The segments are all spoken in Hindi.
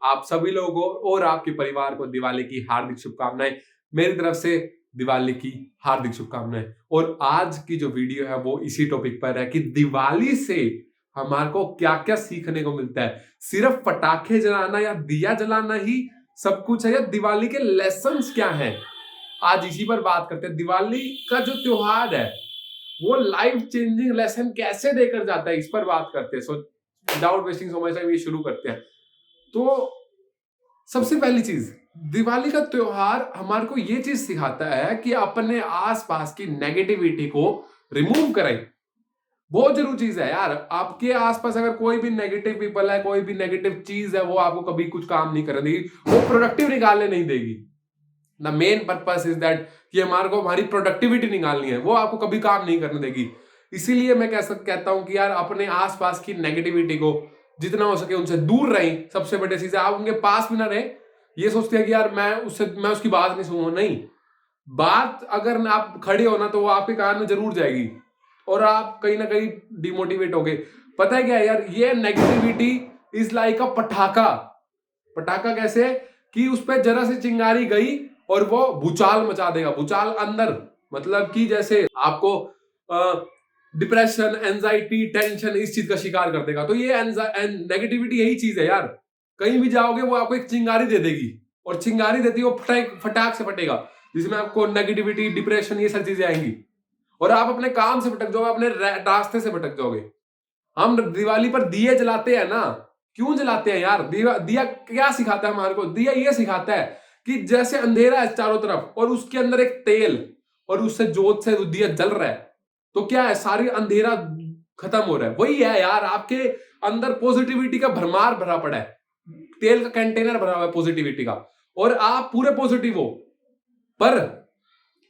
आप सभी लोगों को और आपके परिवार को दिवाली की हार्दिक शुभकामनाएं। मेरी तरफ से दिवाली की हार्दिक शुभकामनाएं। और आज की जो वीडियो है वो इसी टॉपिक पर है कि दिवाली से हमारे को क्या क्या सीखने को मिलता है। सिर्फ पटाखे जलाना या दिया जलाना ही सब कुछ है, या दिवाली के लेसन्स क्या हैं, आज इसी पर बात करते हैं। दिवाली का जो त्योहार है वो लाइफ चेंजिंग लेसन कैसे देकर जाता है, इस पर बात करते हैं। So without wasting so much time ये शुरू करते हैं। तो सबसे पहली चीज, दिवाली का त्योहार हमारे को ये चीज सिखाता है कि अपने आसपास की नेगेटिविटी को रिमूव करें। बहुत जरूरी चीज है यार। आपके आसपास अगर कोई भी नेगेटिव पीपल है, कोई भी नेगेटिव चीज है, वो आपको कभी कुछ काम नहीं करने देगी, वो प्रोडक्टिव निकालने नहीं देगी। The main purpose is that कि हमारे को हमारी प्रोडक्टिविटी निकालनी है, वो आपको कभी काम नहीं करने देगी। इसीलिए मैं कहता हूं कि यार अपने आसपास की नेगेटिविटी को जितना हो सके उनसे दूर रहें। सबसे बड़ी चीज है आप उनके पास भी ना रहे। ये सोचते हैं कि यार मैं उसकी बात नहीं सुनूंगा, नहीं। बात अगर आप खड़े हो ना तो वो आपके कान में जरूर जाएगी और आप कहीं ना कहीं डिमोटिवेट हो गए। पता है क्या यार, ये नेगेटिविटी इज लाइक अ पटाखा। पटाखा कैसे कि उस पर जरा सी चिंगारी गई और वो भूचाल मचा देगा। भूचाल अंदर मतलब कि जैसे आपको डिप्रेशन, एंजाइटी, टेंशन, इस चीज का शिकार कर देगा। तो ये नेगेटिविटी यही चीज है यार। कहीं भी जाओगे वो आपको एक चिंगारी दे देगी, और चिंगारी देती है वो फटाक से फटेगा, जिसमें आपको नेगेटिविटी, डिप्रेशन, ये सब चीजें आएंगी और आप अपने काम से भटक जाओगे, अपने रास्ते से भटक जाओगे। हम दिवाली पर दिए जलाते हैं ना, क्यों जलाते हैं यार? दिया क्या सिखाता है हमारे को? दिया ये सिखाता है कि जैसे अंधेरा है चारों तरफ और उसके अंदर एक तेल और उससे जोत से दिया जल रहा है, तो क्या है, सारी अंधेरा खत्म हो रहा है। वही है यार, आपके अंदर पॉजिटिविटी का भरमार भरा पड़ा है, तेल का कंटेनर भरा हुआ है पॉजिटिविटी का, और आप पूरे पॉजिटिव हो, पर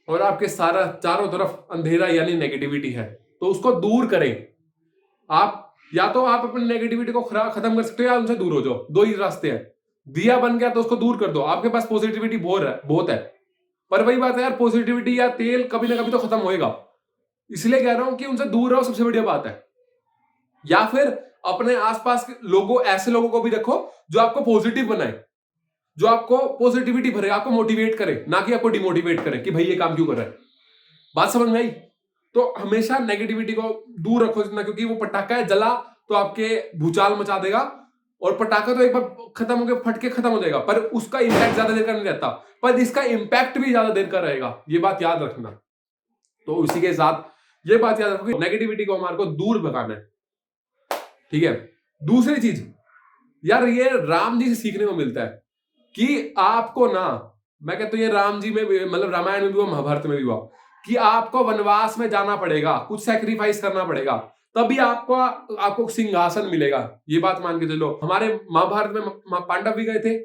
और आपके सारा चारों तरफ अंधेरा यानी नेगेटिविटी है। तो उसको दूर करें। आप या तो आप अपनी नेगेटिविटी को खत्म कर सकते हो या उनसे दूर हो जाओ। दो ही रास्ते हैं। दिया बन गया तो उसको दूर कर दो, आपके पास पॉजिटिविटी बहुत है। पर वही बात है यार, पॉजिटिविटी या तेल कभी ना कभी तो खत्म होएगा। इसलिए कह रहा हूं कि उनसे दूर रहो, सबसे बढ़िया बात है। या फिर अपने आसपास के लोगों, ऐसे लोगों को भी रखो जो आपको पॉजिटिव बनाए, जो आपको पॉजिटिविटी भरे, आपको मोटिवेट करे, ना कि आपको डिमोटिवेट करे कि भाई ये काम क्यों कर रहा है। बात समझ में आई? तो हमेशा नेगेटिविटी को दूर रखो जितना, क्योंकि वो पटाखा है, जला तो आपके भूचाल मचा देगा। और पटाखा तो एक बार खत्म होकर फट के खत्म हो जाएगा, पर उसका इंपैक्ट ज्यादा देर का नहीं रहता, पर इसका इंपैक्ट भी ज्यादा देर का रहेगा। ये बात याद रखना। तो इसी के साथ ये बात याद रखो कि नेगेटिविटी को हमारे को दूर भगाना है, ठीक है। दूसरी चीज यार, ये राम जी से सीखने को मिलता है कि आपको ना, मैं कहता हूं ये राम जी में भी, मतलब रामायण में भी हुआ, महाभारत में भी हुआ, कि आपको वनवास में जाना पड़ेगा, कुछ सैक्रिफाइस करना पड़ेगा, तभी आपको सिंहासन मिलेगा। ये बात मान के चलो। हमारे महाभारत में पांडव भी गए थे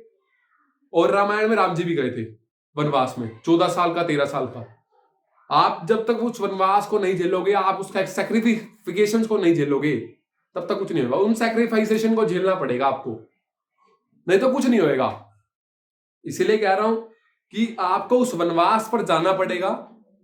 और रामायण में राम जी भी गए थे वनवास में, 14 साल का, 13 साल का। आप जब तक उस वनवास को नहीं झेलोगे, आप उस सैक्रिफिकेशन को नहीं झेलोगे, तब तक कुछ नहीं होगा। उन सैक्रिफाइसेशन को झेलना पड़ेगा आपको, नहीं तो कुछ नहीं होएगा। इसीलिए कह रहा हूं कि आपको उस वनवास पर जाना पड़ेगा,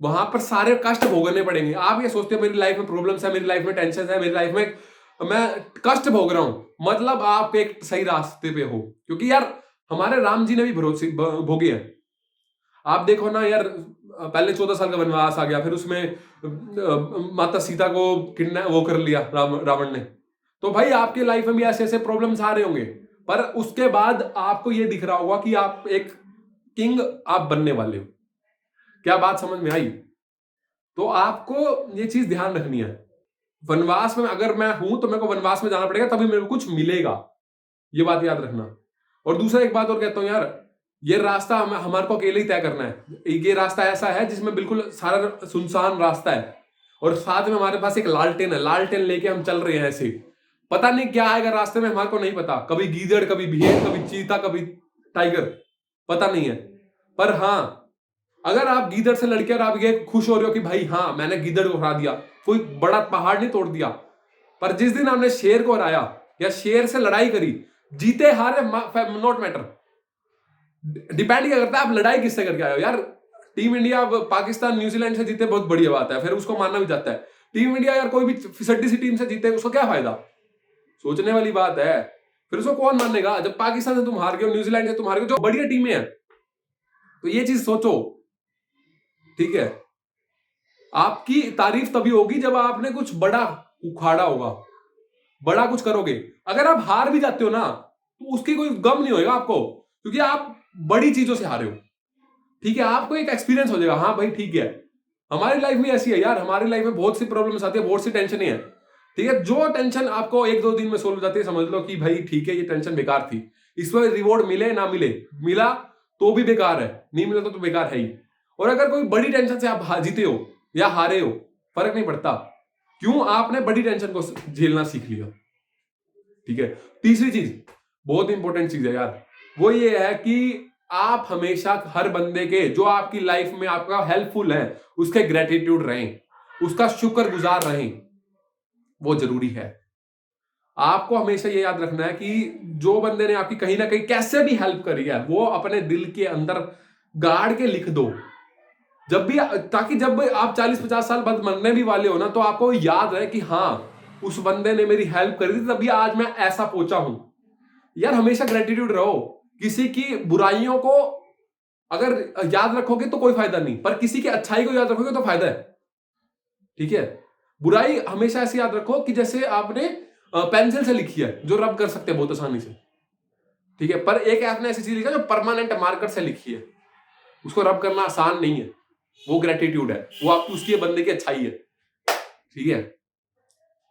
वहां पर सारे कष्ट भोगने पड़ेंगे। आप ये सोचते हो मेरी लाइफ में प्रॉब्लम्स है, मेरी लाइफ में टेंशन है, मेरी लाइफ में मैं कष्ट भोग रहा हूं, मतलब आप एक सही रास्ते पे हो, क्योंकि यार हमारे राम जी ने भी भरोसे भोगे हैं। आप देखो ना यार, पहले 14 साल का वनवास आ गया, फिर उसमें माता सीता को वो कर लिया रावण ने। तो भाई आपके लाइफ में भी ऐसे ऐसे प्रॉब्लम्स आ रहे होंगे, पर उसके बाद आपको ये दिख रहा होगा कि आप एक किंग आप बनने वाले हो। क्या बात समझ में आई? तो आपको ये चीज ध्यान रखनी है। वनवास में अगर मैं हूं तो मेरे को वनवास में जाना पड़ेगा, तभी मेरे को कुछ मिलेगा। ये बात याद रखना। और दूसरा एक बात और कहता हूं यार, ये रास्ता हमारे को अकेले ही तय करना है। ये रास्ता ऐसा है जिसमें बिल्कुल सारा सुनसान रास्ता है, और साथ में हमारे पास एक लालटेन है। लालटेन लेके हम चल रहे हैं ऐसे। पता नहीं क्या आएगा रास्ते में, हमारे को नहीं पता। कभी गीदड़, कभी भेड़, कभी चीता, कभी टाइगर, पता नहीं है। पर हाँ, अगर आप गीदड़ से लड़के और आप ये खुश हो रहे हो कि भाई हाँ मैंने गीदड़ को हरा दिया, कोई बड़ा पहाड़ नहीं तोड़ दिया, पर जिस दिन आपने शेर को हराया या शेर से लड़ाई करी, जीते हारे नॉट मैटर। डिपेंड क्या करता है आप लड़ाई किससे करके आए हो। यार टीम इंडिया पाकिस्तान, न्यूजीलैंड से जीते, बहुत बढ़िया बात है, फिर उसको मानना भी जाता है। टीम इंडिया यार कोई भी फिसड्डी सी टीम से जीते, उसको क्या फायदा? सोचने वाली बात है। फिर उसको कौन मानेगा जब पाकिस्तान से तुम हार गए हो, न्यूजीलैंड से तुम हार गए हो, जो बढ़िया टीमें हैं। तो ये चीज सोचो, ठीक है। आपकी तारीफ तभी होगी जब आपने कुछ बड़ा उखाड़ा होगा, बड़ा कुछ करोगे। अगर आप हार भी जाते हो ना, तो उसकी कोई गम नहीं होगा आपको, क्योंकि आप बड़ी चीजों से हारे हो, ठीक है। आपको एक एक्सपीरियंस हो जाएगा, हाँ भाई ठीक है। हमारी लाइफ में ऐसी है यार, हमारी लाइफ में बहुत सी प्रॉब्लम्स आती है, बहुत सी टेंशन है, ठीक है। जो टेंशन आपको एक दो दिन में सोल्व हो जाती है, समझ लो कि भाई ठीक है, ये टेंशन बेकार थी। इसमें रिवॉर्ड मिले ना मिले, मिला तो भी बेकार है, नहीं मिला तो बेकार है ही। और अगर कोई बड़ी टेंशन से आप जीते हो या हारे हो, फर्क नहीं पड़ता, क्यों, आपने बड़ी टेंशन को झेलना सीख लिया, ठीक है। तीसरी चीज, बहुत इंपॉर्टेंट चीज है यार, वो ये है कि आप हमेशा हर बंदे के जो आपकी लाइफ में आपका हेल्पफुल है उसके ग्रेटिट्यूड रहें, उसका शुक्रगुजार रहें, वो जरूरी है। आपको हमेशा ये याद रखना है कि जो बंदे ने आपकी कहीं ना कहीं कैसे भी हेल्प करी है, वो अपने दिल के अंदर गाड़ के लिख दो, जब भी, ताकि जब आप 40-50 साल बाद मरने भी वाले हो ना, तो आपको याद रहे कि हाँ, उस बंदे ने मेरी हेल्प करी थी, तभी आज मैं ऐसा पहुंचा हूं। यार हमेशा ग्रेटिट्यूड रहो। किसी की बुराइयों को अगर याद रखोगे तो कोई फायदा नहीं, पर किसी की अच्छाई को याद रखोगे तो फायदा है, ठीक है। बुराई हमेशा ऐसे याद रखो कि जैसे आपने पेंसिल से लिखी है, जो रब कर सकते हैं बहुत आसानी से, ठीक है। पर एक आपने ऐसी चीज लिखा जो परमानेंट मार्कर से लिखी है, उसको रब करना आसान नहीं है, वो ग्रेटिट्यूड है, वो आपकी उसकी बंदे की अच्छाई है, ठीक है।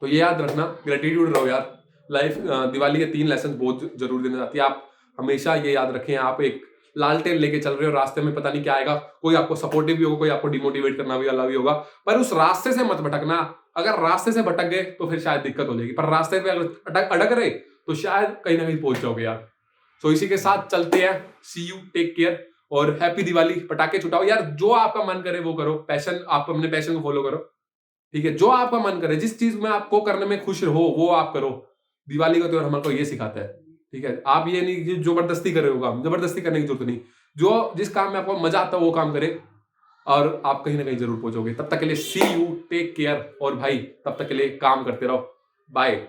तो ये याद रखना, ग्रेटिट्यूड रहो यार। लाइफ, दिवाली के 3 लेसन बहुत जरूर देना चाहती है। आप हमेशा ये याद रखें, आप एक लालटेन लेके चल रहे हो, रास्ते में पता नहीं क्या आएगा, कोई आपको सपोर्टिव भी होगा, कोई आपको डिमोटिवेट करना भी वाला भी होगा, पर उस रास्ते से मत भटकना। अगर रास्ते से भटक गए तो फिर शायद दिक्कत हो जाएगी, पर रास्ते पे अगर अटक रहे तो शायद कहीं ना कहीं पहुंच जाओगे यार। तो इसी के साथ चलते हैं, सी यू, टेक केयर और हैप्पी दिवाली। पटाखे छुटाओ यार, जो आपका मन करे वो करो, पैशन, आप अपने पैशन को फॉलो करो, ठीक है। जो आपका मन करे, जिस चीज में आपको करने में खुश हो वो आप करो। दिवाली का त्योहार हमको ये सिखाता है, ठीक है। आप ये नहीं कि जबरदस्ती कर रहे हो काम, जबरदस्ती करने की जरूरत नहीं। जो जिस काम में आपको मजा आता है वो काम करें, और आप कहीं ना कहीं जरूर पहुंचोगे। तब तक के लिए सी यू, टेक केयर, और भाई तब तक के लिए काम करते रहो। बाय।